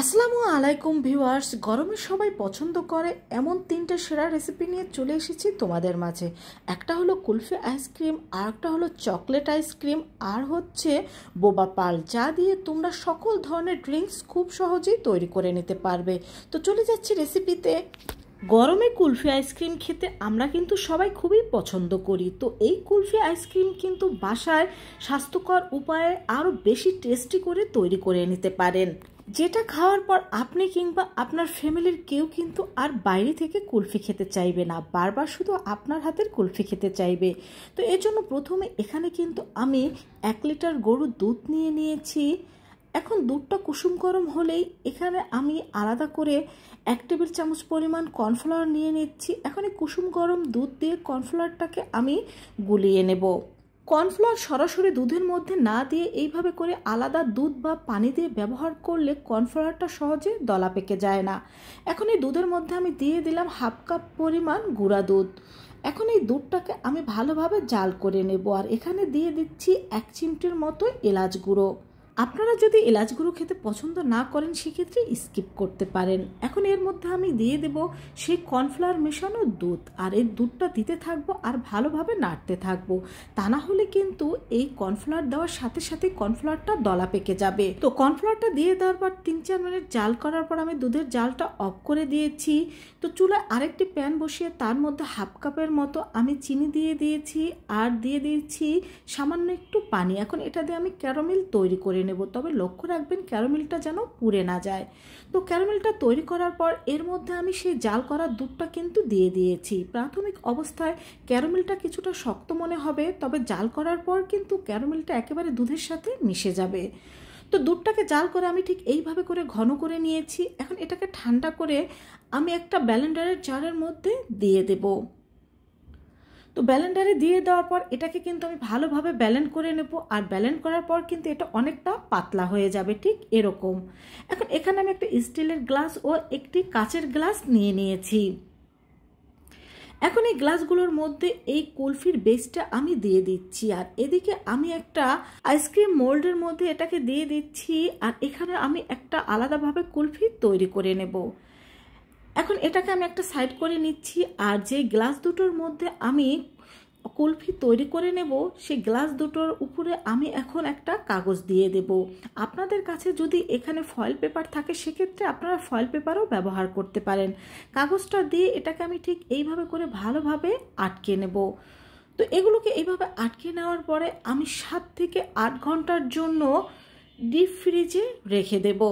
আসসালামু আলাইকুম ভিউয়ার্স, গরমে সবাই পছন্দ করে এমন তিনটে সেরা রেসিপি নিয়ে চলে এসেছি তোমাদের মাঝে। একটা হলো কুলফি আইসক্রিম, আর একটা হলো চকলেট আইসক্রিম, আর হচ্ছে বোবা পাল, যা দিয়ে তোমরা সকল ধরনের ড্রিঙ্কস খুব সহজেই তৈরি করে নিতে পারবে। তো চলে যাচ্ছি রেসিপিতে। গরমে কুলফি আইসক্রিম খেতে আমরা কিন্তু সবাই খুবই পছন্দ করি। তো এই কুলফি আইসক্রিম কিন্তু বাসায় স্বাস্থ্যকর উপায়ে আরও বেশি টেস্টি করে তৈরি করে নিতে পারেন, যেটা খাওয়ার পর আপনি কিংবা আপনার ফ্যামিলির কেউ কিন্তু আর বাইরে থেকে কুলফি খেতে চাইবে না, বারবার শুধু আপনার হাতের কুলফি খেতে চাইবে। তো এর জন্য প্রথমে এখানে কিন্তু আমি 1 লিটার গরুর দুধ নিয়ে নিয়েছি। এখন দুধটা কুসুম গরম হলেই এখানে আমি আলাদা করে 1 টেবিল চামচ পরিমাণ কর্নফ্লাওয়ার নিয়ে নিচ্ছি। এখন এই কুসুম গরম দুধ দিয়ে কর্নফ্লাওয়ারটাকে আমি গুলিয়ে নেব। কর্নফ্লাওয়ার সরাসরি দুধের মধ্যে না দিয়ে এইভাবে করে আলাদা দুধ বা পানি দিয়ে ব্যবহার করলে কর্নফ্লাওয়ারটা সহজে দলা পেকে যায় না। এখন এই দুধের মধ্যে আমি দিয়ে দিলাম 1/2 কাপ পরিমাণ গুঁড়া দুধ। এখন এই দুধটাকে আমি ভালোভাবে জাল করে নেব, আর এখানে দিয়ে দিচ্ছি 1 চিমটির মতো এলাচ গুঁড়ো। আপনারা যদি এলাচ গুঁড়ো খেতে পছন্দ না করেন সেক্ষেত্রে স্কিপ করতে পারেন। এখন এর মধ্যে আমি দিয়ে দেব সেই কর্নফ্লাওয়ার মেশানো দুধ, আর এই দুধটা দিতে থাকবো আর ভালোভাবে নাড়তে থাকবো। তা না হলে কিন্তু এই কর্নফ্লাওয়ার দেওয়ার সাথে সাথে কর্নফ্লাওয়ারটা দলা পেকে যাবে। তো কর্নফ্লাওয়ারটা দিয়ে দেওয়ার পর 3-4 মিনিট জাল করার পর আমি দুধের জালটা অফ করে দিয়েছি। তো চুলায় আরেকটি প্যান বসিয়ে তার মধ্যে 1/2 কাপের মতো আমি চিনি দিয়ে দিয়েছি, আর দিয়ে দিয়েছি সামান্য একটু পানি। এখন এটা দিয়ে আমি ক্যারামেল তৈরি করে নেব, তবে লক্ষ্য রাখবেন ক্যারামেলটা যেন পুড়ে না যায়। তো ক্যারামেলটা তৈরি করার পর এর মধ্যে আমি সেই জাল করা দুধটা কিন্তু দিয়ে দিয়েছি। প্রাথমিক অবস্থায় ক্যারামেলটা কিছুটা শক্ত মনে হবে, তবে জাল করার পর কিন্তু ক্যারামেলটা একেবারে দুধের সাথে মিশে যাবে। তো দুধটাকে জাল করে আমি ঠিক এইভাবে করে ঘন করে নিয়েছি। এখন এটাকে ঠান্ডা করে আমি একটা ব্লেন্ডারের জারের মধ্যে দিয়ে দেব। তো ব্লেন্ডারে দিয়ে দেওয়ার পর এটাকে কিন্তু আমি ভালোভাবে ব্লেন্ড করে নেব, আর ব্লেন্ড করার পর কিন্তু এটা অনেকটা পাতলা হয়ে যাবে, ঠিক এরকম। এখন এখানে আমি একটা স্টিলের গ্লাস ও একটি কাচের গ্লাস নিয়ে নিয়েছি। এখন এই গ্লাসগুলোর মধ্যে এই কুলফির বেসটা আমি দিয়ে দিচ্ছি, আর এদিকে আমি একটা আইসক্রিম মোল্ডের মধ্যে এটাকে দিয়ে দিচ্ছি, আর এখানে আমি একটা আলাদাভাবে কুলফি তৈরি করে নেব। এখন এটাকে আমি একটা সাইড করে নিচ্ছি, আর যে গ্লাস দুটোর মধ্যে আমি কুলফি তৈরি করে নেব সেই গ্লাস দুটোর উপরে আমি এখন একটা কাগজ দিয়ে দেব। আপনাদের কাছে যদি এখানে ফয়েল পেপার থাকে সেক্ষেত্রে আপনারা ফয়েল পেপারও ব্যবহার করতে পারেন। কাগজটা দিয়ে এটাকে আমি ঠিক এইভাবে করে ভালোভাবে আটকে নেব। তো এগুলোকে এইভাবে আটকে নেওয়ার পরে আমি 7 থেকে 8 ঘন্টার জন্য ডিপ ফ্রিজে রেখে দেব।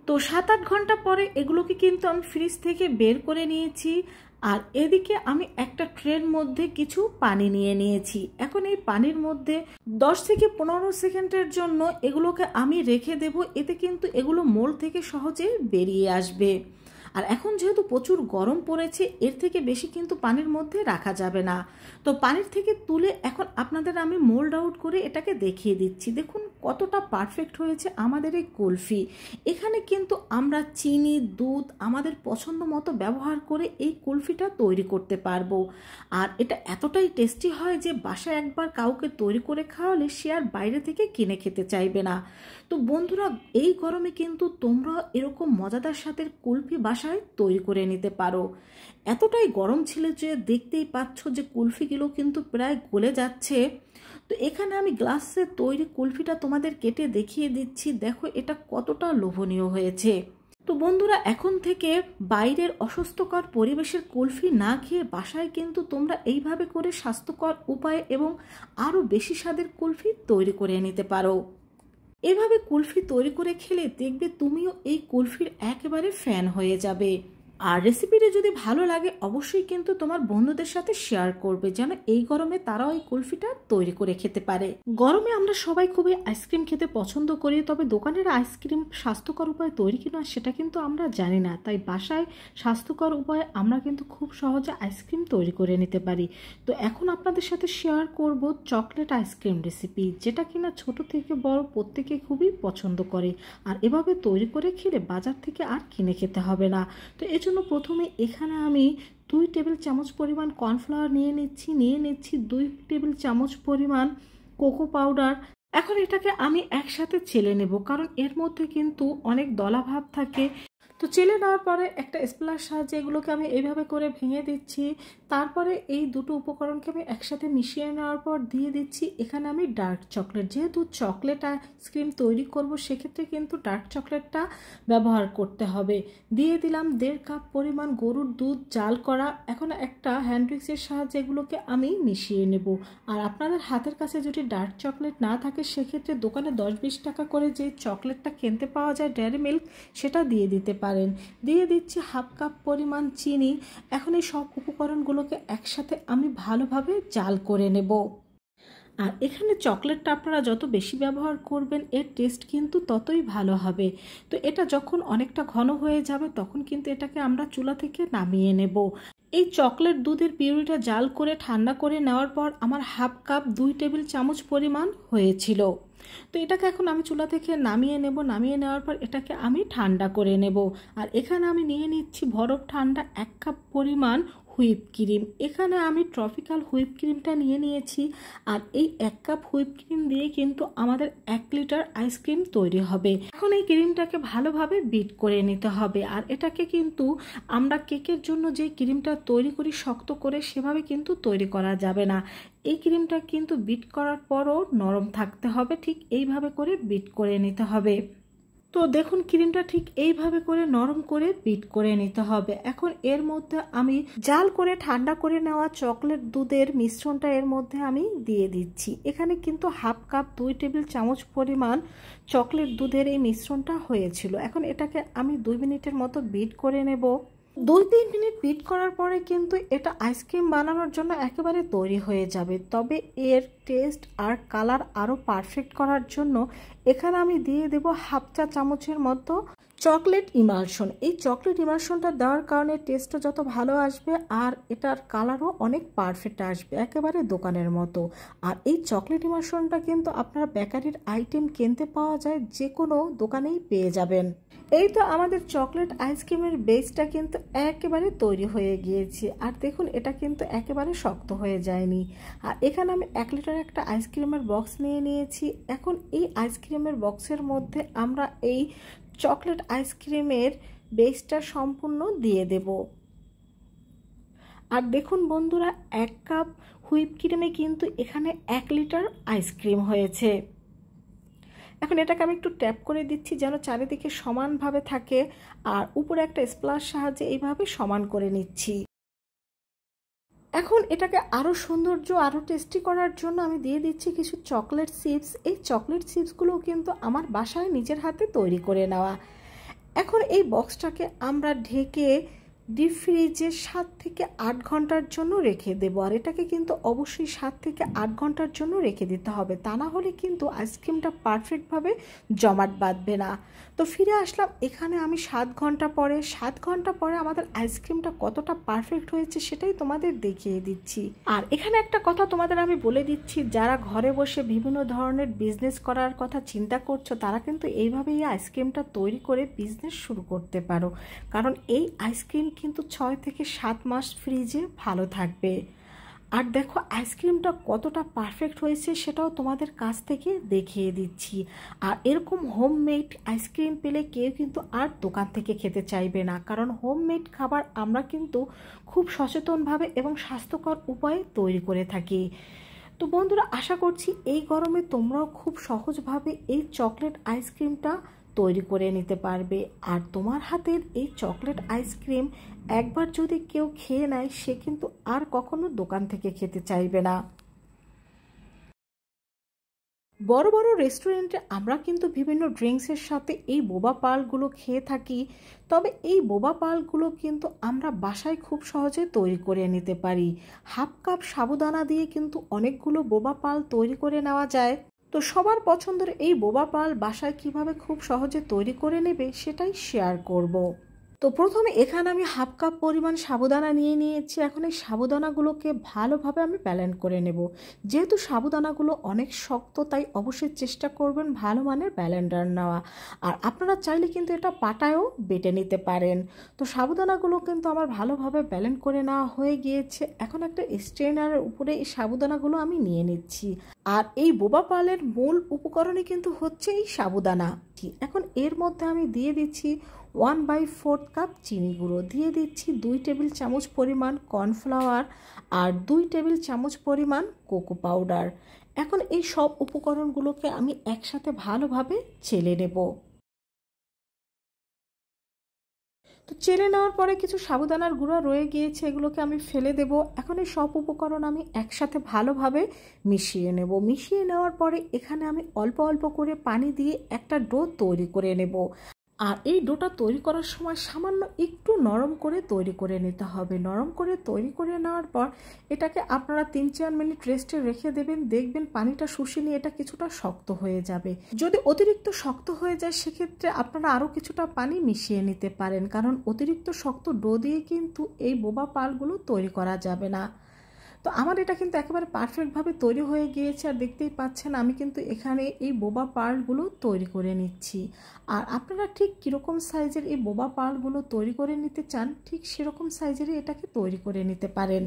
তো 7-8 ঘন্টা পরে এগুলোকে কিন্তু আমি ফ্রিজ থেকে বের করে নিয়েছি, আর এদিকে আমি একটা ট্রের মধ্যে কিছু পানি নিয়ে নিয়েছি। এখন এই পানির মধ্যে 10 থেকে 15 সেকেন্ডের জন্য এগুলোকে আমি রেখে দেব, এতে কিন্তু এগুলো মোল্ড থেকে সহজে বেরিয়ে আসবে। আর এখন যেহেতু প্রচুর গরম পড়েছে, এর থেকে বেশি কিন্তু পানির মধ্যে রাখা যাবে না। তো পানির থেকে তুলে এখন আপনাদের আমি মোল্ড আউট করে এটাকে দেখিয়ে দিচ্ছি। দেখুন কতটা পারফেক্ট হয়েছে আমাদের এই কুলফি। এখানে কিন্তু আমরা চিনি, দুধ আমাদের পছন্দ মতো ব্যবহার করে এই কুলফিটা তৈরি করতে পারবো। আর এটা এতটাই টেস্টি হয় যে বাসায় একবার কাউকে তৈরি করে খাওয়ালে সে আর বাইরে থেকে কিনে খেতে চাইবে না। তো বন্ধুরা, এই গরমে কিন্তু তোমরা এরকম মজাদার স্বাদের কুলফি বাসায় তৈরি করে নিতে পারো। এতটাই গরম ছিল যে দেখতেই পাচ্ছ যে কুলফিগুলো কিন্তু প্রায় গলে যাচ্ছে। তো এখানে আমি গ্লাসে তৈরি কুলফিটা তোমাদের কেটে দেখিয়ে দিচ্ছি, দেখো এটা কতটা লোভনীয় হয়েছে। তো বন্ধুরা, এখন থেকে বাইরের অস্বাস্থ্যকর পরিবেশের কুলফি না খেয়ে বাসায় কিন্তু তোমরা এইভাবে করে স্বাস্থ্যকর উপায়ে এবং আরও বেশি স্বাদের কুলফি তৈরি করে নিতে পারো। এভাবে কুলফি তৈরি করে খেলে দেখবে তুমিও এই কুলফির একেবারে ফ্যান হয়ে যাবে। আর রেসিপিটা যদি ভালো লাগে অবশ্যই কিন্তু তোমার বন্ধুদের সাথে শেয়ার করবে, যেন এই গরমে তারাও এই কুলফিটা তৈরি করে খেতে পারে। গরমে আমরা সবাই খুবই আইসক্রিম খেতে পছন্দ করি, তবে দোকানের আইসক্রিম স্বাস্থ্যকর উপায়ে তৈরি কিনা সেটা কিন্তু আমরা জানি না। তাই বাসায় স্বাস্থ্যকর উপায়ে আমরা কিন্তু খুব সহজে আইসক্রিম তৈরি করে নিতে পারি। তো এখন আপনাদের সাথে শেয়ার করব চকলেট আইসক্রিম রেসিপি, যেটা কিনা ছোট থেকে বড় প্রত্যেকে খুবই পছন্দ করে। আর এভাবে তৈরি করে খেলে বাজার থেকে আর কিনে খেতে হবে না। তো জন্য প্রথমে এখানে আমি 2 টেবিল চামচ পরিমাণ কর্নফ্লাওয়ার নিয়ে নিচ্ছি 2 টেবিল চামচ পরিমাণ কোকো পাউডার, এখন এটাকে আমি একসাথে চেলে নেব, কারণ এর মধ্যে কিন্তু অনেক দলাভাব থাকে। তো চেলে নেওয়ার পরে একটা স্প্লাশ সাহায্যে এগুলোকে আমি এইভাবে করে ভেঙে দিচ্ছি। তারপরে এই দুটো উপকরণকে আমি একসাথে মিশিয়ে নেওয়ার পর দিয়ে দিচ্ছি এখানে আমি ডার্ক চকলেট। যেহেতু চকলেট আইসক্রিম তৈরি করব, সেক্ষেত্রে কিন্তু ডার্ক চকলেটটা ব্যবহার করতে হবে। দিয়ে দিলাম 1.5 কাপ পরিমাণ গরুর দুধ জাল করা। এখন একটা হ্যান্ড উইক্সের সাহায্যে এগুলোকে আমি মিশিয়ে নেব। আর আপনাদের হাতের কাছে যদি ডার্ক চকলেট না থাকে, সেক্ষেত্রে দোকানে 10-20 টাকা করে যে চকলেটটা কিনতে পাওয়া যায় ডেয়ারি মিল্ক, সেটা দিয়ে দিতে পারেন। দিয়ে দিচ্ছি 1/2 কাপ পরিমাণ চিনি। এখন এই সব উপকরণগুলোকে একসাথে আমি ভালোভাবে জাল করে নেব। আর এখানে চকলেটটা আপনারা যত বেশি ব্যবহার করবেন, এর টেস্ট কিন্তু ততই ভালো হবে। তো এটা যখন অনেকটা ঘন হয়ে যাবে, তখন কিন্তু এটাকে আমরা চুলা থেকে নামিয়ে নেব। এই চকলেট দুধের পিউরিটা জাল করে ঠান্ডা করে নেওয়ার পর আমার 1/2 কাপ 2 টেবিল চামচ পরিমাণ হয়েছিল। তো এটাকে এখন আমি চুলা থেকে নামিয়ে নেব। নামিয়ে নেওয়ার পর এটাকে আমি ঠান্ডা করে নেব। আর এখানে আমি নিয়ে নিচ্ছি বরফ ঠান্ডা 1 কাপ পরিমাণ হুইপ ক্রিম। এখানে আমি ট্রপিক্যাল হুইপ ক্রিমটা নিয়ে নিয়েছি। আর এই 1 কাপ হুইপ ক্রিম দিয়ে কিন্তু আমাদের 1 লিটার আইসক্রিম তৈরি হবে। এখন এই ক্রিমটাকে ভালোভাবে বিট করে নিতে হবে। আর এটাকে কিন্তু আমরা কেকের জন্য যে ক্রিমটা তৈরি করি শক্ত করে, সেভাবে কিন্তু তৈরি করা যাবে না। এই ক্রিমটা কিন্তু বিট করার পরও নরম থাকতে হবে, ঠিক এইভাবে করে বিট করে নিতে হবে। তো দেখুন ক্রিমটা ঠিক এইভাবে করে নরম করে বিট করে নিতে হবে। এখন এর মধ্যে আমি জাল করে ঠান্ডা করে নেওয়া চকলেট দুধের মিশ্রণটা এর মধ্যে আমি দিয়ে দিচ্ছি। এখানে কিন্তু 1/2 কাপ 2 টেবিল চামচ পরিমাণ চকলেট দুধের এই মিশ্রণটা হয়েছিল। এখন এটাকে আমি 2 মিনিটের মতো বিট করে নেব। 2-3 মিনিট বিট করার পরে কিন্তু এটা আইসক্রিম বানানোর জন্য একেবারে তৈরি হয়ে যাবে। তবে এর টেস্ট আর কালার আরও পারফেক্ট করার জন্য এখানে আমি দিয়ে দেব 1/2 চা চামচের মতো চকলেট ইমালশন। এই চকলেট ইমালশনটা দেওয়ার কারণে টেস্টটা যত ভালো আসবে আর এটার কালারও অনেক পারফেক্ট আসবে, একেবারে দোকানের মতো। আর এই চকলেট ইমালশনটা কিন্তু আপনার বেকারির আইটেম কিনতে পাওয়া যায়, যে কোনো দোকানেই পেয়ে যাবেন। এই তো আমাদের চকলেট আইসক্রিমের বেসটা কিন্তু একেবারে তৈরি হয়ে গিয়েছে। আর দেখুন এটা কিন্তু একেবারে শক্ত হয়ে যায়নি। আর এখানে আমি 1 লিটার একটা আইসক্রিমের বক্স নিয়ে নিয়েছি। এখন এই আইসক্রিমের বক্সের মধ্যে আমরা এই চকলেট আইসক্রিমের বেসটা সম্পূর্ণ দিয়ে দেব। আর দেখুন বন্ধুরা, 1 কাপ হুইপ ক্রিমে কিন্তু এখানে 1 লিটার আইসক্রিম হয়েছে। এখন এটাকে আমি একটু ট্যাপ করে দিচ্ছি যেন চারিদিকে সমানভাবে থাকে। আর উপরে একটা স্প্লাশ সাহায্যে এইভাবে সমান করে নিচ্ছি। এখন এটাকে আরও সৌন্দর্য, আরও টেস্টি করার জন্য আমি দিয়ে দিচ্ছি কিছু চকলেট চিপস। এই চকলেট চিপসগুলোও কিন্তু আমার বাসায় নিজের হাতে তৈরি করে নেওয়া। এখন এই বক্সটাকে আমরা ঢেকে ডিপ ফ্রিজে 7 থেকে 8 ঘন্টার জন্য রেখে দেব। আর এটাকে কিন্তু অবশ্যই 7 থেকে 8 ঘন্টার জন্য রেখে দিতে হবে, তা না হলে কিন্তু আইসক্রিমটা পারফেক্টভাবে জমাট বাঁধবে না। তো ফিরে আসলাম এখানে আমি 7 ঘন্টা পরে। 7 ঘন্টা পরে আমাদের আইসক্রিমটা কতটা পারফেক্ট হয়েছে সেটাই তোমাদের দেখিয়ে দিচ্ছি। আর এখানে একটা কথা তোমাদের আমি বলে দিচ্ছি, যারা ঘরে বসে বিভিন্ন ধরনের বিজনেস করার কথা চিন্তা করছো, তারা কিন্তু এইভাবেই আইসক্রিমটা তৈরি করে বিজনেস শুরু করতে পারো। কারণ এই আইসক্রিম কিন্তু 6 থেকে 7 মাস ফ্রিজে ভালো থাকবে। আর দেখো আইসক্রিমটা কতটা পারফেক্ট হয়েছে সেটাও তোমাদের কাছ থেকে দেখিয়ে দিচ্ছি। আর এরকম হোমমেড আইসক্রিম পেলে কেউ কিন্তু আর দোকান থেকে খেতে চাইবে না, কারণ হোমমেড খাবার আমরা কিন্তু খুব সচেতনভাবে এবং স্বাস্থ্যকর উপায়ে তৈরি করে থাকি। তো বন্ধুরা, আশা করছি এই গরমে তোমরাও খুব সহজভাবে এই চকলেট আইসক্রিমটা তৈরি করে নিতে পারবে। আর তোমার হাতের এই চকলেট আইসক্রিম একবার যদি কেউ খেয়ে নেয়, সে কিন্তু আর কখনো দোকান থেকে খেতে চাইবে না। বড় বড় রেস্টুরেন্টে আমরা কিন্তু বিভিন্ন ড্রিঙ্কসের সাথে এই বোবা পালগুলো খেয়ে থাকি। তবে এই বোবা পালগুলো কিন্তু আমরা বাসায় খুব সহজে তৈরি করে নিতে পারি। 1/2 কাপ সাবুদানা দিয়ে কিন্তু অনেকগুলো বোবা পাল তৈরি করে নেওয়া যায়। তো সবার পছন্দের এই বোবা পাল বাসায় কিভাবে খুব সহজে তৈরি করে নেবে সেটাই শেয়ার করব। তো প্রথমে এখানে আমি হাফ কাপ পরিমাণ সাবুদানা নিয়ে নিয়েছি। এখন এই সাবুদানাগুলোকে ভালোভাবে আমি ব্যালেন্ড করে নেব। যেহেতু সাবুদানাগুলো অনেক শক্ত, তাই অবশ্যই চেষ্টা করবেন ভালো মানের ব্যালেন্ডার নেওয়া। আর আপনারা চাইলে কিন্তু এটা পাটায়ও বেটে নিতে পারেন। তো সাবুদানাগুলো কিন্তু আমার ভালোভাবে ব্যালেন্ড করে নেওয়া হয়ে গিয়েছে। এখন একটা স্ট্রেনারের উপরে এই সাবুদানাগুলো আমি নিয়ে নিচ্ছি। আর এই বোবা পালের মূল উপকরণই কিন্তু হচ্ছে এই সাবুদানা। এখন এর মধ্যে আমি দিয়ে দিচ্ছি 1/4 কাপ চিনি গুঁড়ো, দিয়ে দিচ্ছি 2 টেবিল চামচ পরিমাণ কর্নফ্লাওয়ার আর 2 টেবিল চামচ পরিমাণ কোকো পাউডার। এখন এই সব উপকরণগুলোকে আমি একসাথে ভালোভাবে চেলে নেব। তো চেলে নেওয়ার পরে কিছু সাবুদানার গুঁড়ো রয়ে গিয়েছে, এগুলোকে আমি ফেলে দেব। এখন এই সব উপকরণ আমি একসাথে ভালোভাবে মিশিয়ে নেব। মিশিয়ে নেওয়ার পরে এখানে আমি অল্প অল্প করে পানি দিয়ে একটা ডো তৈরি করে নেব। আর এই ডোটা তৈরি করার সময় সামান্য একটু নরম করে তৈরি করে নিতে হবে। নরম করে তৈরি করে নেওয়ার পর এটাকে আপনারা 3-4 মিনিট রেস্টে রেখে দেবেন। দেখবেন পানিটা শুষে নিয়ে এটা কিছুটা শক্ত হয়ে যাবে। যদি অতিরিক্ত শক্ত হয়ে যায় সেক্ষেত্রে আপনারা আরও কিছুটা পানি মিশিয়ে নিতে পারেন, কারণ অতিরিক্ত শক্ত ডো দিয়ে কিন্তু এই বোবা পালগুলো তৈরি করা যাবে না। তো আমার এটা কিন্তু একেবারে পারফেক্টভাবে তৈরি হয়ে গিয়েছে। আর দেখতেই পাচ্ছেন আমি কিন্তু এখানে এই বোবা পার্লগুলো তৈরি করে নিচ্ছি। আর আপনারা ঠিক কীরকম সাইজের এই বোবা পার্লগুলো তৈরি করে নিতে চান, ঠিক সেরকম সাইজেরই এটাকে তৈরি করে নিতে পারেন।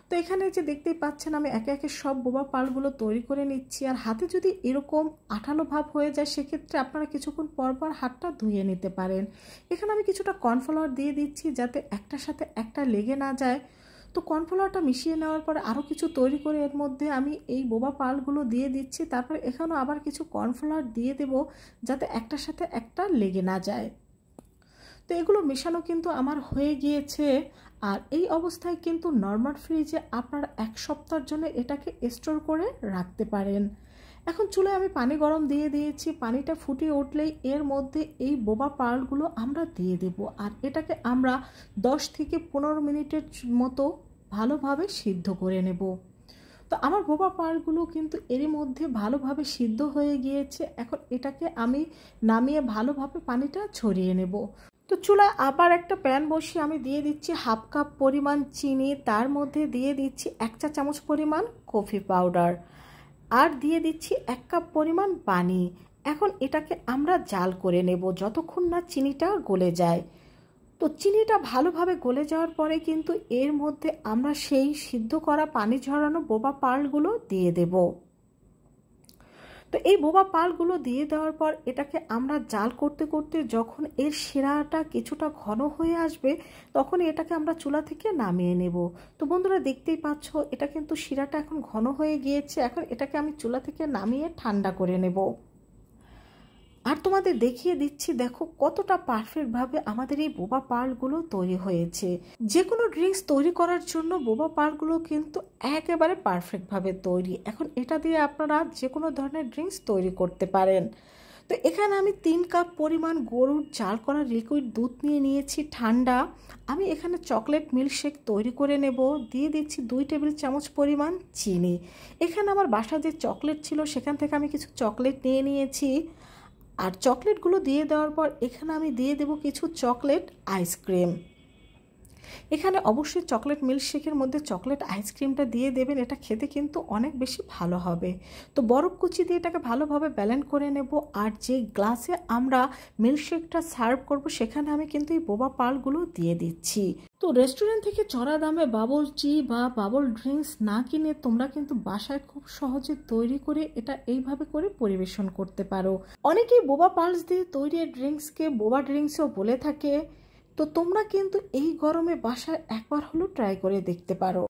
তো এখানে যে দেখতেই পাচ্ছেন আমি একে একে সব বোবা পালগুলো তৈরি করে নিচ্ছি। আর হাতে যদি এরকম আঠালো ভাব হয়ে যায় সেক্ষেত্রে আপনারা কিছুক্ষণ পর পর হাতটা ধুয়ে নিতে পারেন। এখানে আমি কিছুটা কর্নফ্লাওয়ার দিয়ে দিচ্ছি যাতে একটার সাথে একটা লেগে না যায়। তো কর্নফ্লাওয়ারটা মিশিয়ে নেওয়ার পরে আরও কিছু তৈরি করে এর মধ্যে আমি এই বোবা পালগুলো দিয়ে দিচ্ছি। তারপর এখানেও আবার কিছু কর্নফ্লাওয়ার দিয়ে দেব যাতে একটার সাথে একটা লেগে না যায়। তো এগুলো মেশানো কিন্তু আমার হয়ে গিয়েছে। আর এই অবস্থায় কিন্তু নর্মাল ফ্রিজে আপনারা 1 সপ্তাহের জন্য এটাকে স্টোর করে রাখতে পারেন। এখন চুলায় আমি পানি গরম দিয়ে দিয়েছি। পানিটা ফুটিয়ে উঠলেই এর মধ্যে এই বোবা পার্লগুলো আমরা দিয়ে দেব। আর এটাকে আমরা 10 থেকে 15 মিনিটের মতো ভালোভাবে সিদ্ধ করে নেব। তো আমার বোবা পার্লগুলো কিন্তু এরই মধ্যে ভালোভাবে সিদ্ধ হয়ে গিয়েছে। এখন এটাকে আমি নামিয়ে ভালোভাবে পানিটা ছড়িয়ে নেব। তো চুলায় আবার একটা প্যান বসিয়ে আমি দিয়ে দিচ্ছি হাফ কাপ পরিমাণ চিনি, তার মধ্যে দিয়ে দিচ্ছি 1 চা চামচ পরিমাণ কফি পাউডার আর দিয়ে দিচ্ছি 1 কাপ পরিমাণ পানি। এখন এটাকে আমরা জাল করে নেব যতক্ষণ না চিনিটা গলে যায়। তো চিনিটা ভালোভাবে গলে যাওয়ার পরে কিন্তু এর মধ্যে আমরা সেই সিদ্ধ করা পানি ঝরানো বোবা পার্লগুলো দিয়ে দেব। তো এই বোবা পালগুলো দিয়ে দেওয়ার পর এটাকে আমরা জাল করতে করতে যখন এর শিরাটা কিছুটা ঘন হয়ে আসবে তখনই এটাকে আমরা চুলা থেকে নামিয়ে নেব। তো বন্ধুরা দেখতেই পাচ্ছ এটা কিন্তু শিরাটা এখন ঘন হয়ে গিয়েছে। এখন এটাকে আমি চুলা থেকে নামিয়ে ঠান্ডা করে নেব। আর তোমাদের দেখিয়ে দিচ্ছি দেখো কতটা পারফেক্টভাবে আমাদের এই বোবা পার্লগুলো তৈরি হয়েছে। যে কোনো ড্রিঙ্কস তৈরি করার জন্য বোবা পার্লগুলো কিন্তু একেবারে পারফেক্টভাবে তৈরি। এখন এটা দিয়ে আপনারা যে কোনো ধরনের ড্রিঙ্কস তৈরি করতে পারেন। তো এখানে আমি 3 কাপ পরিমাণ গরুর জাল করা লিকুইড দুধ নিয়ে নিয়েছি ঠান্ডা। আমি এখানে চকলেট মিল্কশেক তৈরি করে নেব। দিয়ে দিচ্ছি 2 টেবিল চামচ পরিমাণ চিনি। এখানে আমার বাসায় যে চকলেট ছিল সেখান থেকে আমি কিছু চকলেট নিয়ে নিয়েছি। আর চকলেটগুলো দিয়ে দেওয়ার পর এখানে আমি দিয়ে দেব কিছু চকলেট আইসক্রিম। এখানে অবশ্যই চকলেট মিল্কশেকের মধ্যে চকলেট আইসক্রিমটা দিয়ে দেবেন, এটা খেতে কিন্তু অনেক বেশি ভালো হবে। তো বরফ কুচি দিয়ে এটাকে ভালোভাবে ব্যালেন্স করে নেব। আর যে গ্লাসে আমরা মিল্কশেকটা সার্ভ করব সেখানে আমি কিন্তু এই বোবা পালগুলো দিয়ে দিচ্ছি। তো রেস্টুরেন্ট থেকে চড়া দামে বাবল টি বা বাবল ড্রিঙ্কস না কিনে তোমরা কিন্তু বাসায় খুব সহজে তৈরি করে এটা এইভাবে করে পরিবেশন করতে পারো। অনেকেই বোবা পালস দিয়ে তৈরি ড্রিঙ্কসকে বোবা ড্রিঙ্কসও বলে থাকে। তো তোমরা কিন্তু এই গরমে বাসায় একবার হলেও ট্রাই করে দেখতে পারো।